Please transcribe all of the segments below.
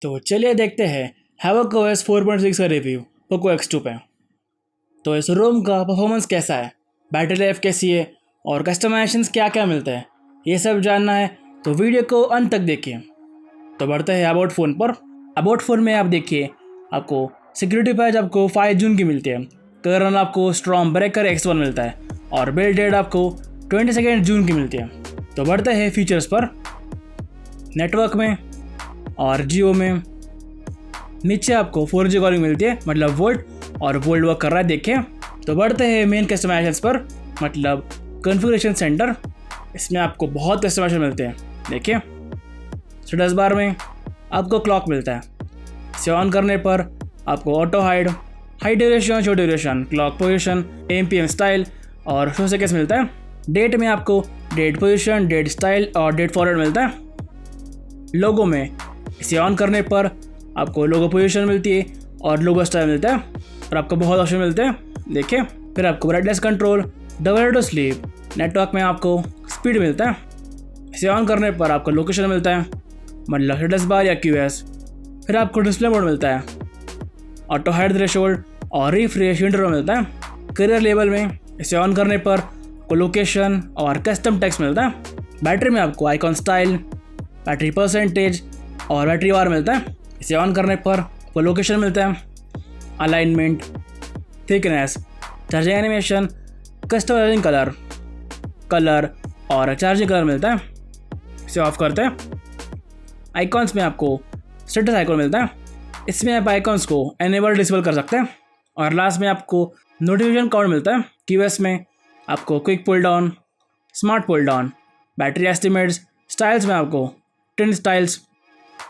तो चलिए देखते हैं हैवक OS 4.6 का रिव्यू पोको X2 पे। तो इस रोम का परफॉर्मेंस कैसा है, बैटरी लाइफ कैसी है और कस्टमाइजेशंस क्या क्या मिलते हैं, ये सब जानना है तो वीडियो को अंत तक देखिए। तो बढ़ते हैं अबाउट फ़ोन पर। अबाउट फ़ोन में आप देखिए आपको सिक्योरिटी पैच आपको 5 जून की मिलती है, कर्नल आपको स्ट्रॉन्ग ब्रेकर X1 मिलता है और बिल्ड डेट आपको 22 जून की मिलती है। तो बढ़ते हैं फीचर्स पर। नेटवर्क में और जियो में नीचे आपको 4G कॉलिंग मिलती है, मतलब वोल्ट और वोल्ट वर्क कर रहा है देखिए। तो बढ़ते हैं मेन कस्टमाइजेशंस पर, मतलब कॉन्फ़िगरेशन सेंटर। इसमें आपको बहुत कस्टमाइजेशन मिलते हैं देखिए। स्टेटस बार में आपको क्लॉक मिलता है, इसे ऑन करने पर आपको auto hide, high duration, short duration, clock position, AM/PM style और शो सेकेंड्स मिलता है। डेट में आपको डेट पोजीशन, डेट स्टाइल और डेट फॉरवर्ड मिलता है। लोगो में इसे ऑन करने पर आपको लोगो पोजीशन मिलती है और लोगो स्टाइल मिलता है और आपको बहुत ऑप्शन मिलते हैं देखिए। फिर आपको brightness control, double to sleep, network में आपको स्पीड मिलता है। इसे ऑन करने पर आपको लोकेशन मिलता है, मतलब स्टेटस बार या QS। फिर आपको डिस्प्ले मोड मिलता है, ऑटो हाइड थ्रेशोल्ड और रिफ्रेश इंटरवल मिलता है। करियर लेवल में इसे ऑन करने पर आपको लोकेशन और कस्टम टेक्स्ट मिलता है। बैटरी में आपको आइकॉन स्टाइल, बैटरी परसेंटेज और बैटरी वार मिलता है। इसे ऑन करने पर आपको लोकेशन मिलता है, alignment, thickness, charging animation, customising colour और चार्जिंग कलर मिलता है। इसे ऑफ करते हैं। आइकॉन्स में आपको स्टेटस आइकॉन मिलता है, इसमें आप आइकॉन्स को एनेबल डिसेबल कर सकते हैं। और लास्ट में आपको नोटिफिकेशन काउंट मिलता है। QS में आपको quick pull down, smart pull down, battery estimates, styles में आपको 10 स्टाइल्स।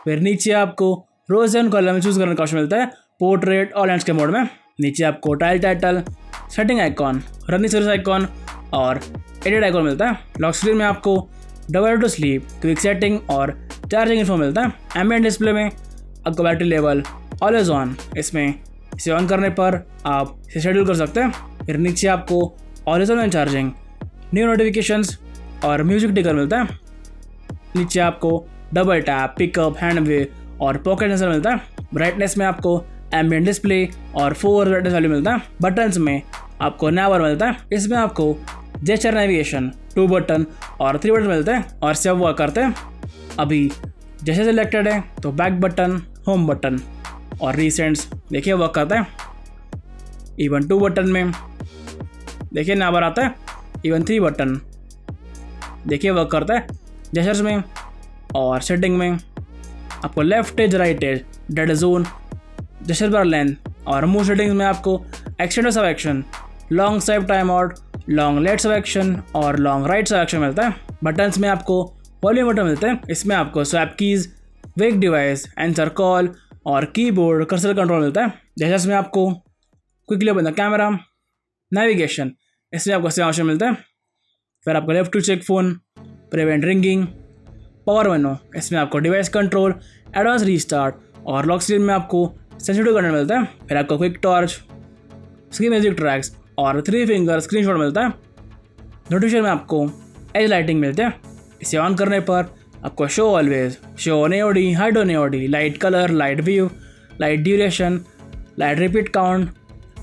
फिर नीचे आपको रोज एंड कलर में चूज़ करने का ऑप्शन मिलता है, पोर्ट्रेट और लैंडस्केप मोड में। नीचे आपको title, setting icon, running service icon और एडिट आइकॉन मिलता है। लॉक स्क्रीन में आपको double to sleep, quick setting और चार्जिंग इन्फो मिलता है। एम्बिएंट डिस्प्ले में आपको बैटरी लेवल ऑलवेज ऑन, इसमें इसे ऑन करने पर आप इसे शेड्यूल कर सकते हैं। फिर नीचे आपको always on charging, new notifications और म्यूजिक टिकर मिलता है। नीचे आपको डबल टैप, पिकअप, हैंड वे और पॉकेट सेंसर मिलता है। ब्राइटनेस में आपको एम्बिएंट डिस्प्ले और 4 ब्राइटनेस वैल्यू मिलता है। बटन्स में आपको नैवर मिलता है, इसमें आपको जेस्चर नेविगेशन, 2 बटन और 3 बटन मिलते हैं और सब वर्क करते हैं। अभी जैसे सिलेक्टेड है तो बैक बटन, होम बटन और रिसेंट्स देखिए वर्क करता है। इवन 2 बटन में देखिए नैवर आता है। इवन 3 बटन देखिए वर्क करता है। जेस्चर्स में और सेटिंग में आपको left edge, right edge, dead zone, gesture bar length और मूव सेटिंग्स में आपको extend sub action, long swipe time out, long left sub action और लॉन्ग राइट सब एक्शन मिलता है। बटन्स में आपको वॉल्यूम बटन मिलते हैं, इसमें आपको swap keys, wake device, answer call और कीबोर्ड कर्सर कंट्रोल मिलता है। जेस्चर्स में आपको quickly open the camera, navigation, इसमें आपको सेम ऑप्शन मिलता है। फिर आपको lift to check phone, prevent ringing, power menu, इसमें आपको डिवाइस कंट्रोल, एडवांस रीस्टार्ट और लॉक स्क्रीन में आपको सेंसिटिव कंटेंट मिलता है। फिर आपको quick torch, screen music tracks और 3 फिंगर स्क्रीनशॉट मिलता है। नोटिफिकेशन में आपको एज लाइटिंग मिलते हैं, इसे ऑन करने पर आपको show always, show on AOD, hide on AOD, light colour, light view, light duration, light repeat count,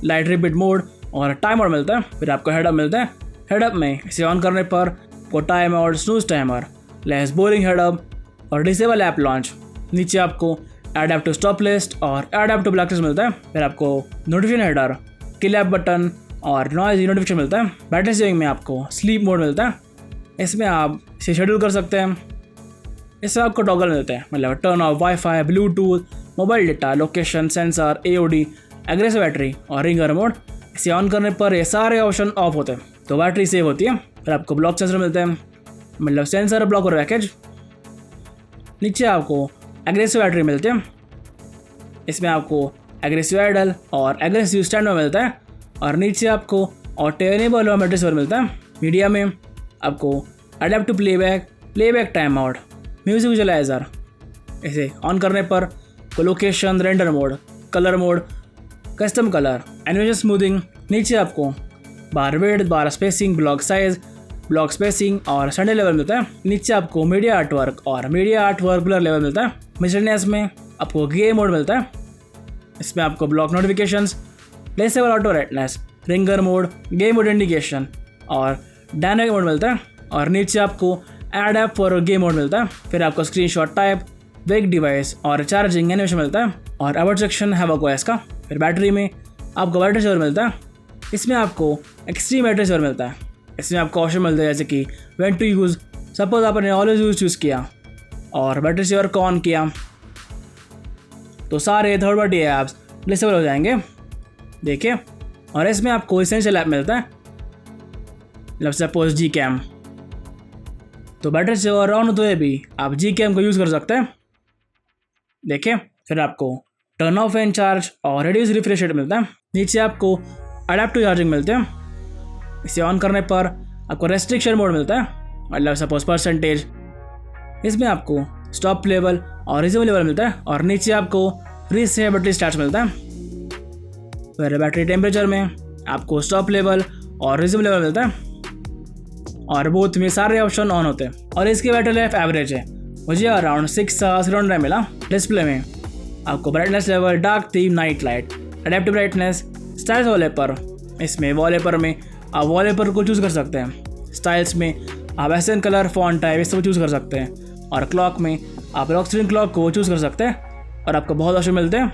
light repeat mode और टाइम मोड मिलता है। फिर आपको हेडअप मिलता है, हेडअप में इसे ऑन करने पर आपको time out, snooze timer, less boring head-up और डिसेबल ऐप लॉन्च। नीचे आपको एडैप्ट टू स्टॉप लिस्ट और एडैप्ट टू ब्लैक लिस्ट मिलता है। फिर आपको नोटिफिकेशन हेडर, किल ऐप बटन और नॉइज नोटिफिकेशन मिलता है। बैटरी सेविंग में आपको स्लीप मोड मिलता है, इसमें आप इसे शेड्यूल कर सकते हैं। इसमें आपको टॉगल मिलते हैं, मतलब turn off wifi, Bluetooth, mobile data, location, sensor, AOD, aggressive battery और रिंगर मोड। इसे ऑन करने पर ये सारे ऑप्शन ऑफ होते हैं तो बैटरी सेव होती है। फिर आपको ब्लॉक सेंसर मिलते हैं, मतलब सेंसर ब्लॉक और पैकेज। नीचे आपको एग्रेसिव बैटरी मिलती है, इसमें आपको एग्रेसिव आइडल और एग्रेसिव स्टैंड में मिलता है। और नीचे आपको ऑटो एनेबल और बैटरी सेवर मिलता है। मीडिया में आपको adapt to playback time out, music visualizer, इसे ऑन करने पर location, render mode, colour mode, custom colour, animation smoothing. नीचे आपको bar width, bar spacing, block size, block spacing और संडे लेवल मिलता है। नीचे आपको मीडिया आर्टवर्क और मीडिया आर्टवर्क ब्लर लेवल मिलता है। मिसलेनियस में आपको गेम मोड मिलता है। इसमें आपको block notifications, placeable auto redness, ringer mode, game mode indication और डायनामिक मोड मिलता है। और नीचे आपको add app for game mode मिलता है। फिर आपको स्क्रीनशॉट टाइप, वेक डिवाइस और चार्जिंग एनिमेशन मिलता है। और अबाउट सेक्शन है OS का। फिर बैटरी में आपको बैटरी सेवर मिलता है। इसमें आपको एक्सट्रीम बैटरी सेवर मिलता है। इसमें आपको ऑप्शन मिलता है जैसे कि व्हेन टू यूज़। सपोज आपने ऑलवेज यूज चूज़ किया और बैटरी सेवर को ऑन किया तो सारे थर्ड पार्टी ऐप्स प्लेसेबल हो जाएंगे। देखिए, और इसमें आपको इसेंशियल ऐप मिलता है, मतलब सपोज Gcam। तो बैटरी सेवर ऑन होते हुए भी आप Gcam को यूज़ कर सकते हैं। देखिए, फिर आपको टर्न ऑफ एंड चार्ज और रिड्यूस रिफ्रेश रेट मिलता है। नीचे आपको अडेप्टिव चार्जिंग मिलते हैं। इसे ऑन करने पर आपको रेस्ट्रिक्शन मोड मिलता है, मतलब सपोज परसेंटेज। इसमें आपको स्टॉप लेवल और रिज्यूम लेवल मिलता है। और नीचे आपको रीसेट बैटरी स्टार्ट मिलता है। फिर बैटरी टेम्परेचर में आपको स्टॉप लेवल और रिज्यूम लेवल मिलता है। और बोथ में सारे ऑप्शन ऑन होते हैं। और इसकी बैटरी लाइफ एवरेज है, मुझे अराउंड 6 आवर्स राउंड टाइम मिला। डिस्प्ले में आपको brightness level, dark theme, night light, adaptive brightness, styles wallpaper. इसमें वॉलपेपर में आप वॉलपेपर को चूज़ कर सकते हैं। स्टाइल्स में आप एसन कलर, फॉन्ट टाइप इस सब चूज़ कर सकते हैं। और क्लॉक में आप लॉक स्क्रीन क्लॉक को चूज़ कर सकते हैं। और आपको बहुत ऑप्शन मिलते हैं।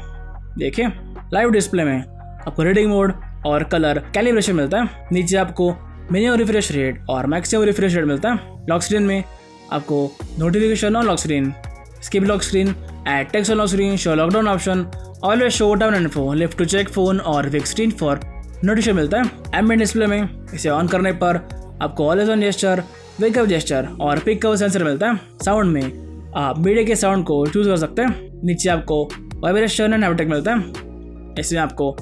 देखिए, लाइव डिस्प्ले में आपको रीडिंग मोड और कलर कैलिब्रेशन मिलता है। नीचे आपको मिनिमम रिफ्रेश रेट और मैक्सिमम रिफ्रेश रेट मिलता है। लॉक स्क्रीन में आपको notification on lock screen, skip lock screen, add text on lock screen, show lockdown option, always show down info, lift to check phone और big screen for notification मिलता है। Ambient display में इसे on करने पर आपको always on gesture, wake up gesture और pick up sensor मिलता है। साउंड में आप मीडिया के साउंड को चूज कर सकते हैं। नीचे आपको वाइब्रेशन एंड हैप्टिक मिलता है। इसमें आपको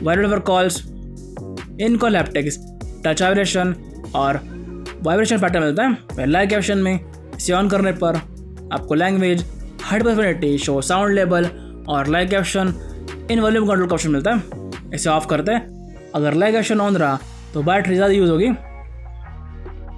wireless for calls, in call haptics, touch vibration और वाइब्रेशन पैटर्न मिलता है। लाइव कैप्शन में इसे ऑन करने पर आपको language, height personality, show sound level और live caption in volume control का ऑप्शन मिलता है। इसे ऑफ करते हैं। अगर लाइव कैप्शन ऑन रहा तो बैटरी ज़्यादा यूज़ होगी।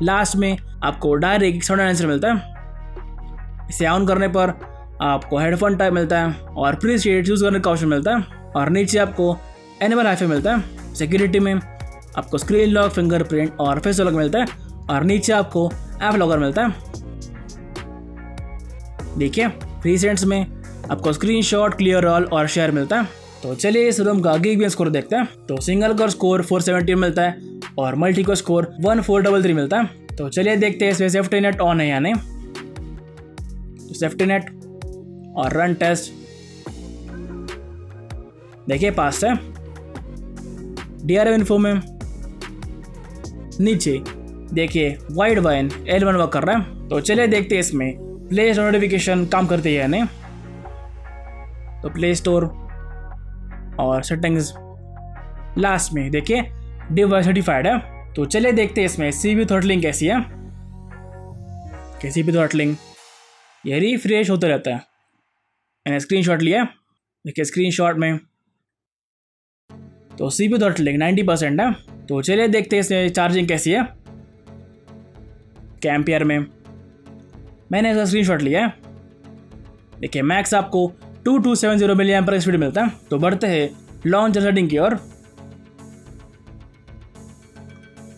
लास्ट में आपको डायरेक्ट साउंड एनहांसर मिलता है। इसे ऑन करने पर आपको हेडफोन टाइप मिलता है और प्रीसेट यूज़ करने का ऑप्शन मिलता है। और नीचे आपको एनिमल हाईफाई मिलता है। सिक्योरिटी में आपको स्क्रीन लॉक, फिंगरप्रिंट और फेस लॉक मिलता है। और नीचे आपको ऐप लॉकर मिलता है। देखिए, रीसेंट्स में आपको स्क्रीनशॉट, क्लियर ऑल और शेयर मिलता है। तो चलिए इस रूम का गीक स्कोर देखते हैं। तो सिंगल का स्कोर 470 मिलता है और मल्टी को स्कोर 1433 मिलता है। तो चलिए देखते हैं इसमें सेफ्टी नेट ऑन है या नहीं। तो सेफ्टी नेट और रन टेस्ट, देखिए पास है। DRM इन्फो में नीचे देखिए वाइड वाइन L1 वर्क कर रहा है। तो चलिए देखते हैं इसमें प्ले स्टोर नोटिफिकेशन काम करती है या नहीं। तो प्ले स्टोर और सेटिंग्स, लास्ट में देखिए डिवाइस सर्टिफाइड है। तो चलिए देखते हैं इसमें CPU थ्रॉटलिंग कैसी है। CPU थ्रॉटलिंग ये रिफ्रेश होता रहता है। मैंने स्क्रीनशॉट लिया, देखिए स्क्रीनशॉट में तो CPU थ्रॉटलिंग 90% है। तो चलिए देखते हैं इसमें चार्जिंग कैसी है। कैम्पियर में मैंने इसका स्क्रीनशॉट लिया है। देखिए मैक्स आपको 2270 मिली एम्पर स्पीड मिलता है। तो बढ़ते हैं लॉन्च सेटिंग की ओर।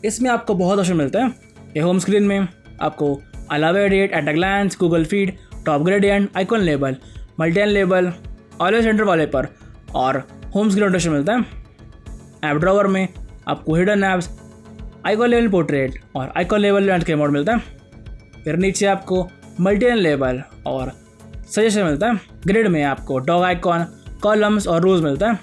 इसमें आपको बहुत ऑप्शन मिलते हैं। ये होम स्क्रीन में आपको allow edit, at a glance, Google feed, top gradient, icon label, multiline label, always centre wallpaper और होम स्क्रीन रोटेशन मिलता है। ऐप ड्रॉवर में आपको हिडन ऐप्स, आइकॉन लेवल पोर्ट्रेट और आइकॉन लेवल लैंडस्केप मोड मिलता है। फिर नीचे आपको मल्टीएन लेबल और सजेशन मिलता है। ग्रिड में आपको डॉग आइकॉन, कॉलम्स और रोज मिलता है।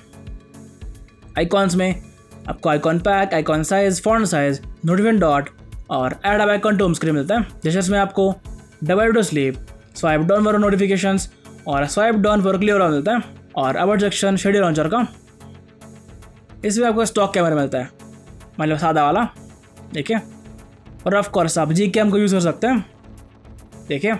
आइकॉन्स में आपको icon pack, icon size, font size, notification dot और add app icon to home screen मिलता है। जैसे में आपको double to sleep, swipe down for notifications और swipe down for clear all मिलता है। और अबाउट सेक्शन शेड्यूल लॉन्चर का, इसमें आपको स्टॉक कैमरा मिलता है, मतलब सादा वाला। देखिए, और ऑफ कोर्स आप Gcam को यूज़ कर सकते हैं। देखिए,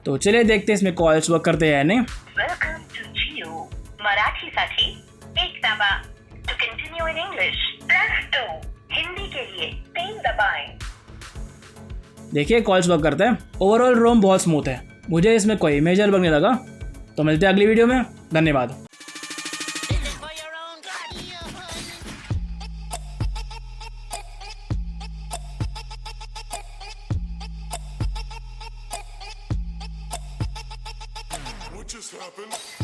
तो चलिए देखते हैं इसमें कॉल्स वर्क करते हैं या नहीं। वेलकम टू जियो मराठीसाठी एक दाबा, to continue in English press 2, Hindi के लिए 3 दबाएं। देखिए कॉल्स वर्क करते हैं। ओवरऑल रोम बहुत स्मूथ है, मुझे इसमें कोई मेजर बग नहीं लगा। तो मिलते हैं अगली वीडियो में। धन्यवाद। What just happened?